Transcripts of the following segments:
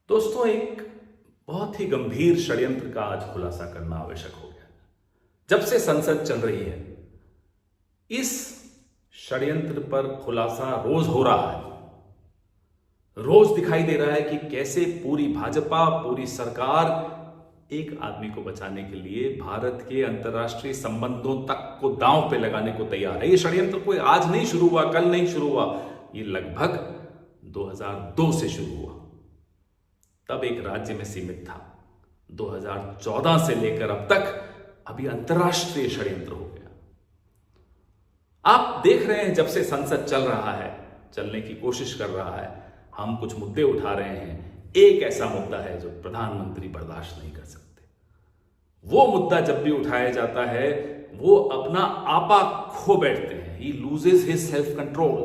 दोस्तों, एक बहुत ही गंभीर षड्यंत्र का आज खुलासा करना आवश्यक हो गया। जब से संसद चल रही है, इस षड्यंत्र पर खुलासा रोज हो रहा है। रोज दिखाई दे रहा है कि कैसे पूरी भाजपा, पूरी सरकार एक आदमी को बचाने के लिए भारत के अंतर्राष्ट्रीय संबंधों तक को दांव पे लगाने को तैयार है। ये षड्यंत्र कोई आज नहीं शुरू हुआ, कल नहीं शुरू हुआ, ये लगभग 2002 से शुरू हुआ। तब एक राज्य में सीमित था। 2014 से लेकर अब तक अभी अंतर्राष्ट्रीय षड्यंत्र हो गया। आप देख रहे हैं, जब से संसद चल रहा है, चलने की कोशिश कर रहा है, हम कुछ मुद्दे उठा रहे हैं। एक ऐसा मुद्दा है जो प्रधानमंत्री बर्दाश्त नहीं कर सकते। वो मुद्दा जब भी उठाया जाता है, वो अपना आपा खो बैठते हैं। ही loses his self control.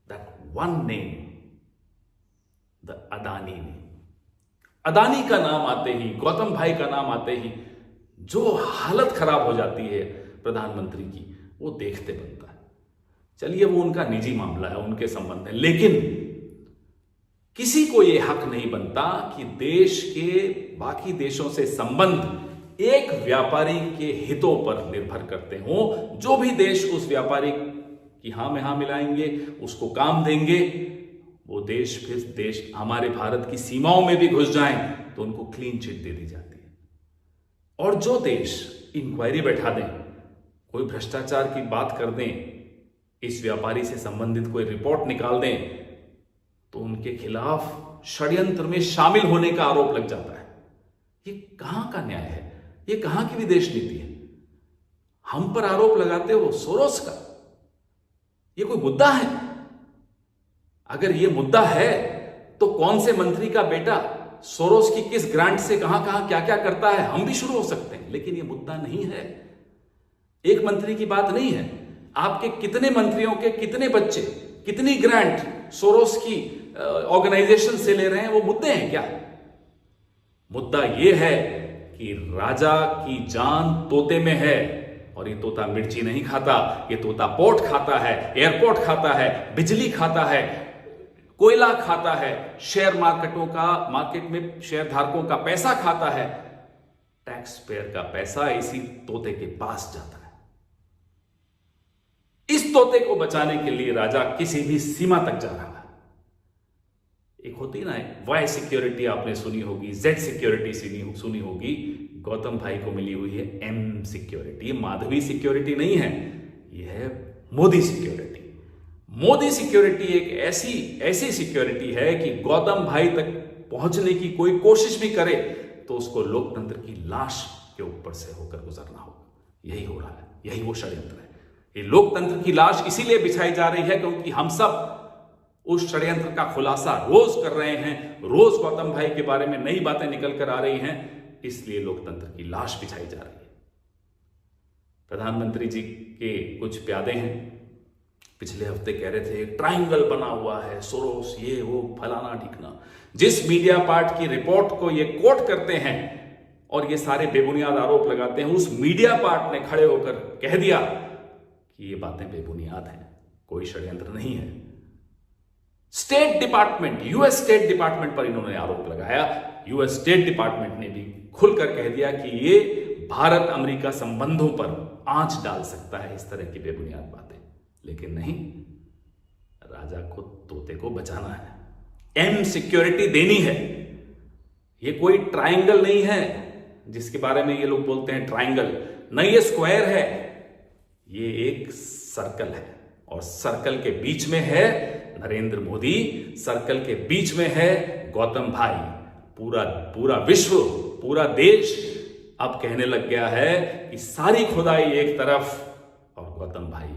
That one name, the Adani name. Adani का नाम आते ही, गौतम भाई का नाम आते ही जो हालत खराब हो जाती है प्रधानमंत्री की, वो देखते बनता है। चलिए, वो उनका निजी मामला है, उनके संबंध है, लेकिन किसी को यह हक नहीं बनता कि देश के बाकी देशों से संबंध एक व्यापारी के हितों पर निर्भर करते हों। जो भी देश उस व्यापारी की हां में हां मिलाएंगे, उसको काम देंगे, वो देश फिर देश हमारे भारत की सीमाओं में भी घुस जाएं तो उनको क्लीन चिट दे दी जाती है। और जो देश इंक्वायरी बैठा दें, कोई भ्रष्टाचार की बात कर दें, इस व्यापारी से संबंधित कोई रिपोर्ट निकाल दें, तो उनके खिलाफ षड्यंत्र में शामिल होने का आरोप लग जाता है। ये कहां का न्याय है? ये कहां की विदेश नीति है? हम पर आरोप लगाते हो सोरोस का। ये कोई मुद्दा है? अगर ये मुद्दा है तो कौन से मंत्री का बेटा सोरोस की किस ग्रांट से कहां कहां क्या क्या करता है, हम भी शुरू हो सकते हैं। लेकिन ये मुद्दा नहीं है। एक मंत्री की बात नहीं है। आपके कितने मंत्रियों के कितने बच्चे, कितनी ग्रांट सोरोस की ऑर्गेनाइजेशन से ले रहे हैं, वो मुद्दे हैं क्या? मुद्दा यह है कि राजा की जान तोते में है, और ये तोता मिर्ची नहीं खाता, ये तोता पोर्ट खाता है, एयरपोर्ट खाता है, बिजली खाता है, कोयला खाता है, शेयर मार्केट में शेयर धारकों का पैसा खाता है। टैक्स पेयर का पैसा इसी तोते के पास जाता है। इस तोते को बचाने के लिए राजा किसी भी सीमा तक जा रहा है। एक होती है ना, वाई सिक्योरिटी आपने सुनी होगी, जेड सिक्योरिटी सुनी होगी। गौतम भाई को मिली हुई है एम सिक्योरिटी। माधवी सिक्योरिटी नहीं है, यह है मोदी सिक्योरिटी। मोदी सिक्योरिटी एक ऐसी सिक्योरिटी है कि गौतम भाई तक पहुंचने की कोई कोशिश भी करे तो उसको लोकतंत्र की लाश के ऊपर से होकर गुजरना होगा। यही हो रहा है, यही वो षड्यंत्र है। ये लोकतंत्र की लाश इसीलिए बिछाई जा रही है क्योंकि हम सब उस षड्यंत्र का खुलासा रोज कर रहे हैं। रोज गौतम भाई के बारे में नई बातें निकल कर आ रही हैं, इसलिए लोकतंत्र की लाश बिछाई जा रही है। प्रधानमंत्री जी के कुछ प्यादे हैं, पिछले हफ्ते कह रहे थे ट्रायंगल बना हुआ है, सोरोस, ये वो, फलाना ढिकना। जिस मीडिया पार्ट की रिपोर्ट को ये कोट करते हैं और ये सारे बेबुनियाद आरोप लगाते हैं, उस मीडिया पार्ट ने खड़े होकर कह दिया कि ये बातें बेबुनियाद हैं, कोई षड्यंत्र नहीं है। State department, US state department पर इन्होंने आरोप लगाया। यूएस स्टेट डिपार्टमेंट ने भी खुलकर कह दिया कि ये भारत अमेरिका संबंधों पर आंच डाल सकता है, इस तरह की बेबुनियाद बातें। लेकिन नहीं, राजा को, तोते को बचाना है, एम सिक्योरिटी देनी है। ये कोई ट्रायंगल नहीं है जिसके बारे में ये लोग बोलते हैं ट्रायंगल, नहीं, ये स्क्वायर है। ये एक सर्कल है और सर्कल के बीच में है नरेंद्र मोदी, सर्कल के बीच में है गौतम भाई। पूरा विश्व, पूरा देश अब कहने लग गया है कि सारी खुदाई एक तरफ और गौतम भाई